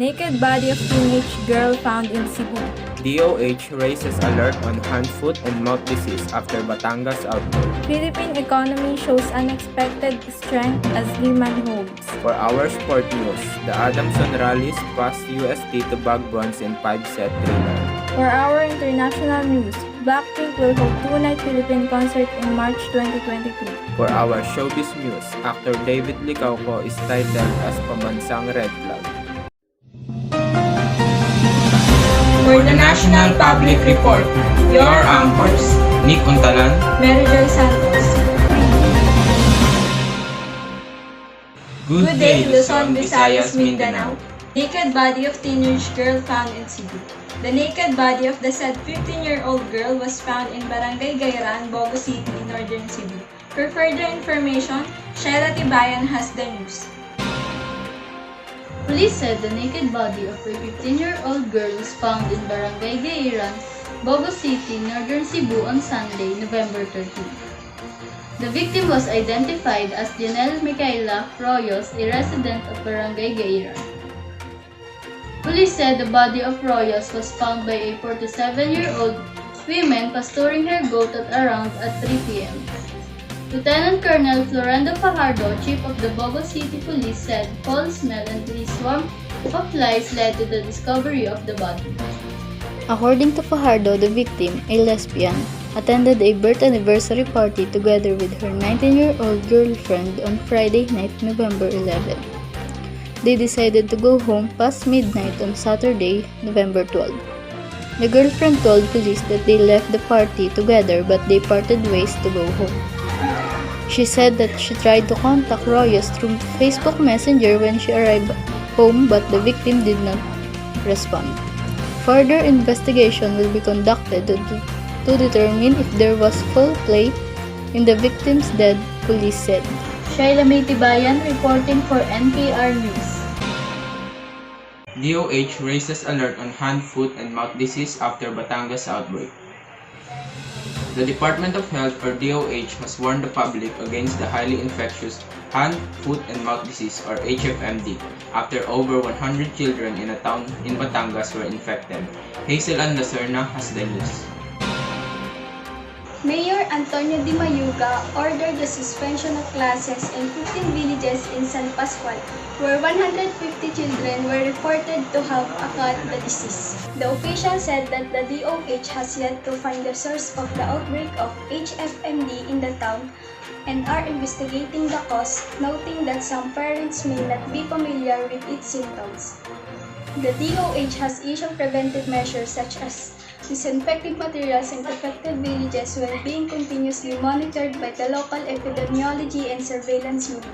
Naked body of teenage girl found in Cebu. DOH raises alert on hand, foot, and mouth disease after Batangas outbreak. Philippine economy shows unexpected strength as demand holds. For our sport news, the Adamson rallies past UST to bag bronze in 5-set thriller. For our international news, Blackpink will hold two-night Philippine concert in March 2022. For our showbiz news, actor David Licauco is titled as Pamansang Red Flag. For the National Public Report, your anchors, Nick Untalan, Mary Joy Santos. Good day, Luzon, Visayas, Mindanao. Naked body of teenage girl found in Cebu. The naked body of the said 15-year-old girl was found in Barangay Gayran, Bogo City, Northern Cebu. For further information, Shaila Tibayan has the news. Police said the naked body of a 15-year-old girl was found in Barangay Gayran, Bogo City, Northern Cebu on Sunday, November 13. The victim was identified as Janelle Micaela Royos, a resident of Barangay Gayran. Police said the body of Royos was found by a 47-year-old woman pasturing her goat at around 3 p.m. Lieutenant Colonel Florendo Fajardo, Chief of the Bogo City Police, said foul smell and a swarm of flies led to the discovery of the body. According to Fajardo, the victim, a lesbian, attended a birth anniversary party together with her 19-year-old girlfriend on Friday night, November 11. They decided to go home past midnight on Saturday, November 12. The girlfriend told police that they left the party together but they parted ways to go home. She said that she tried to contact Royos through Facebook Messenger when she arrived home but the victim did not respond. Further investigation will be conducted to determine if there was foul play in the victim's death, police said. Shaila Tibayan reporting for NPR News. DOH raises alert on hand, foot, and mouth disease after Batangas outbreak. The Department of Health, or DOH, has warned the public against the highly infectious hand, foot, and mouth disease, or HFMD, after over 100 children in a town in Batangas were infected. Hazel Ann Lacerna has the news. Mayor Antonio Di Mayuga ordered the suspension of classes in 15 villages in San Pascual, where 150 children were reported to have caught the disease. The official said that the DOH has yet to find the source of the outbreak of HFMD in the town and are investigating the cause, noting that some parents may not be familiar with its symptoms. The DOH has issued preventive measures such as disinfecting materials in affected villages while being continuously monitored by the local epidemiology and surveillance unit.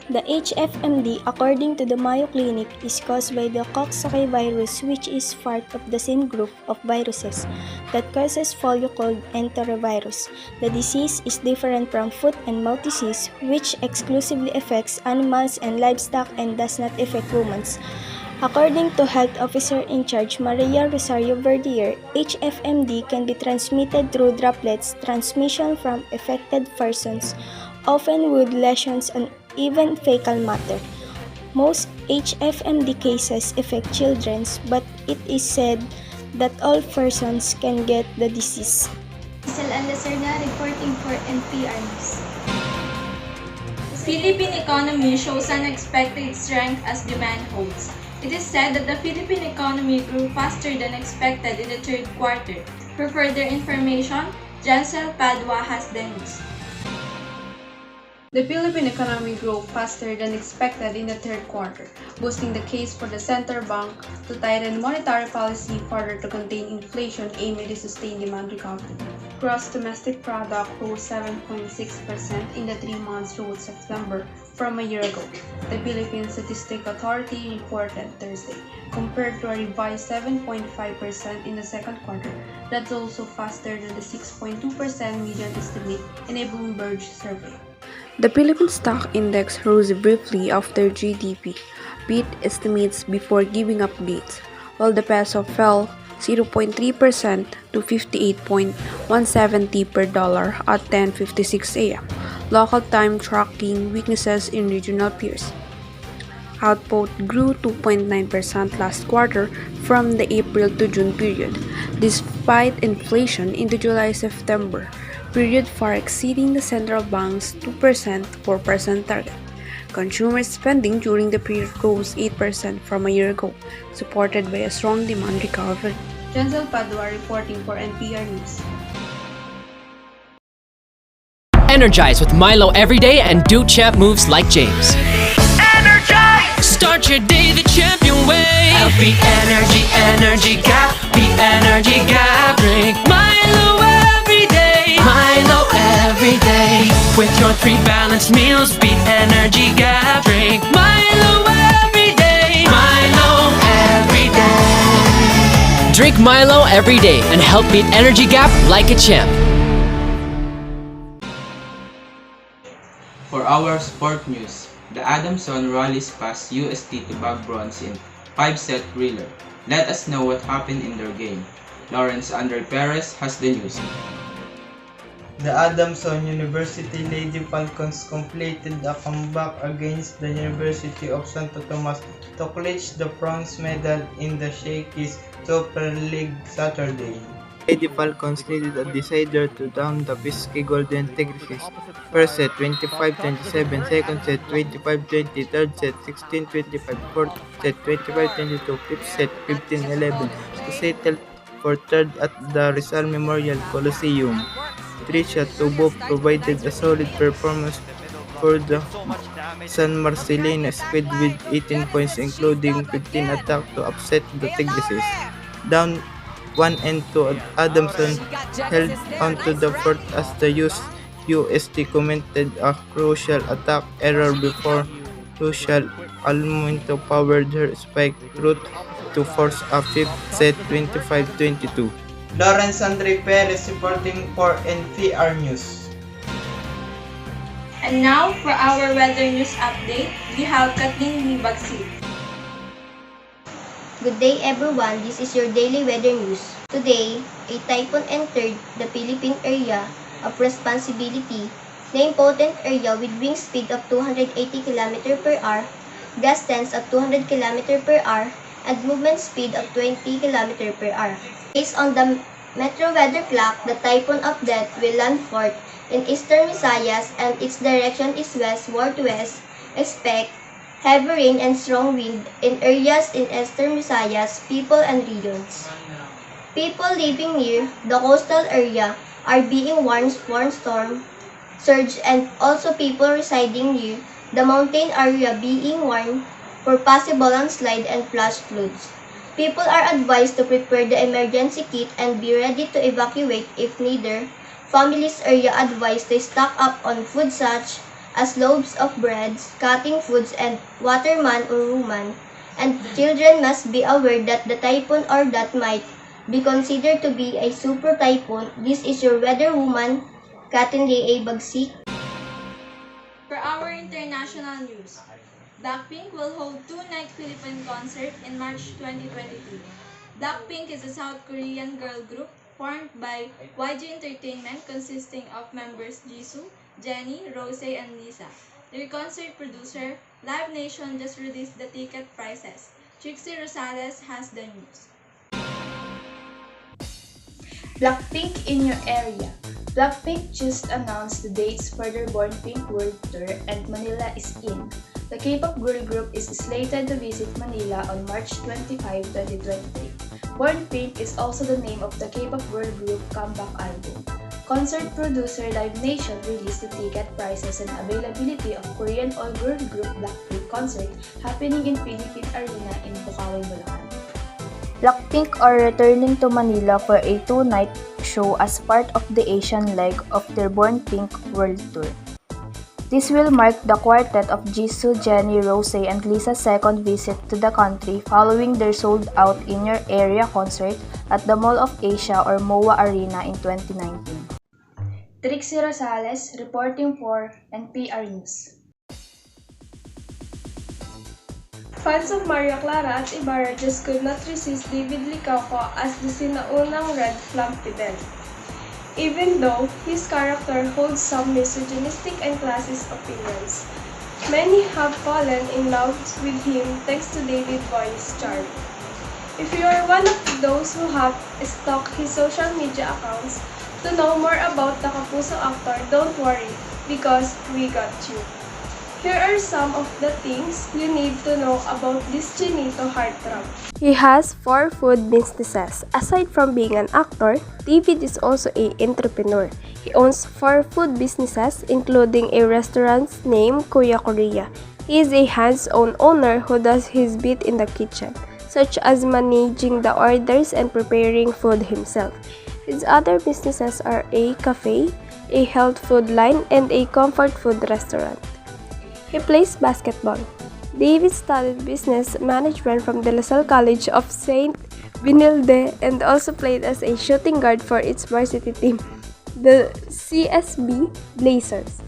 The HFMD, according to the Mayo Clinic, is caused by the Coxsackie virus, which is part of the same group of viruses that causes polio called enterovirus. The disease is different from foot and mouth disease, which exclusively affects animals and livestock and does not affect humans. According to Health Officer in Charge Maria Rosario Verdier, HFMD can be transmitted through droplets transmission from affected persons, often with lesions and even fecal matter. Most HFMD cases affect children, but it is said that all persons can get the disease. Hazel Ann Lacerna reporting for NPR News. Philippine economy shows unexpected strength as demand holds. It is said that the Philippine economy grew faster than expected in the third quarter. For further information, Jansel Padua has the news. The Philippine economy grew faster than expected in the third quarter, boosting the case for the central bank to tighten monetary policy further to contain inflation aiming to sustain demand recovery. Gross domestic product rose 7.6% in the 3 months through September from a year ago, the Philippine Statistics Authority reported Thursday, compared to a revised 7.5% in the second quarter. That's also faster than the 6.2% median estimate in a Bloomberg survey. The Philippine Stock Index rose briefly after GDP beat estimates before giving up gains, while the peso fell 0.3% to 58.170 per dollar at 10:56 a.m. Local time tracking weaknesses in regional peers. Output grew 2.9% last quarter from the April to June period, despite inflation in the July-September period far exceeding the central bank's 2% 4% target. Consumer spending during the period rose 8% from a year ago, supported by a strong demand recovery. Jenzel Padua reporting for NPR News. Energize with Milo every day and do champ moves like James. Energize! Start your day the champion way. LP Energy, Energy Gap, beat Energy Gap. Drink Milo every day. Milo every day. With your 3 balanced meals, beat Energy Gap. Drink Milo every day. Milo every day. Drink Milo every day and help beat Energy Gap like a champ. For our sport news, the Adamson rallies past UST to bag bronze in 5-set relay. Let us know what happened in their game. Lawrence Andre Perez has the news. The Adamson University Lady Falcons completed a comeback against the University of Santo Tomas to clinch the bronze medal in the Shakey's Super League Saturday. Lady Falcons needed a decider to down the Pisky Golden Tigresses. First set 25-27, second set 25-20, third set 16-25, fourth set 25-22, fifth set 15-11 to settle for third at the Rizal Memorial Coliseum. Tricia Tubo provided a solid performance for the San Marcelino squad with 18 points including 15 attacks to upset the Tigresses. Down 1 and 2, Adamson held on to the fourth as the UST committed a crucial attack error before Lucial Almonte powered her spike route to force a fifth set 25-22. Lawrence Andre Perez reporting for NPR News. And now for our weather news update, we have Kathleen Libagsi. Good day everyone, this is your daily weather news. Today, a typhoon entered the Philippine area of responsibility, the important area with wind speed of 280 km per hour, gust sense of 200 km per hour, and movement speed of 20 km per hour. Based on the Metro Weather Clock, the typhoon of death will land forth in eastern Visayas and its direction is west-northwest. Expect heavy rain and strong wind in areas in eastern Visayas, people and regions. People living near the coastal area are being warned for storm surge and also people residing near the mountain area being warned for possible landslide and flash floods. People are advised to prepare the emergency kit and be ready to evacuate if needed. Families are advised to stock up on food such as loaves of bread, cutting foods, and waterman or woman. And children must be aware that the typhoon or that might be considered to be a super typhoon. This is your weather woman, Kathleen A. Bagsik. For our international news, Blackpink will hold 2-night Philippine concert in March 2022. Blackpink is a South Korean girl group formed by YG Entertainment consisting of members Jisoo, Jennie, Rose, and Lisa. Their concert producer, Live Nation, just released the ticket prices. Trixie Rosales has the news. Blackpink in your area. Blackpink just announced the dates for their Born Pink World Tour and Manila is in. The K-pop girl group is slated to visit Manila on March 25, 2023. Born Pink is also the name of the K-pop girl group comeback album. Concert producer Live Nation released the ticket prices and availability of Korean all-girl group Blackpink concert happening in Philippine Arena in Bukawi, Bulacan. Blackpink are returning to Manila for a 2-night show as part of the Asian leg of their Born Pink World Tour. This will mark the quartet of Jisoo, Jennie, Rose, and Lisa's second visit to the country following their sold-out In Your Area concert at the Mall of Asia or MOA Arena in 2019. Trixie Rosales reporting for NPR News. Fans of Maria Clara at Ibarra just could not resist David Licauco as the sinaunang Red Flag Fidel. Even though his character holds some misogynistic and classist opinions, Many have fallen in love with him thanks to David Boy's charm. If you are one of those who have stalked his social media accounts to know more about the Kapuso actor, don't worry, because we got you. Here are some of the things you need to know about this Chinito heartthrob. He has 4 food businesses. Aside from being an actor, David is also an entrepreneur. He owns 4 food businesses, including a restaurant named Kuya Korea. He is a hands-on owner who does his bit in the kitchen, such as managing the orders and preparing food himself. His other businesses are a cafe, a health food line, and a comfort food restaurant. He plays basketball. David studied business management from De La Salle College of St. Benilde and also played as a shooting guard for its varsity team, the CSB Blazers.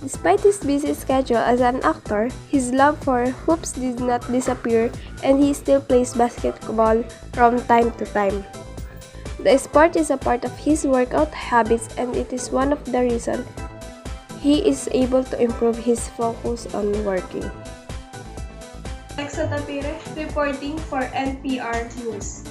Despite his busy schedule as an actor, his love for hoops did not disappear and he still plays basketball from time to time. The sport is a part of his workout habits and it is one of the reasons he is able to improve his focus on working. Alexa Tapire reporting for NPR News.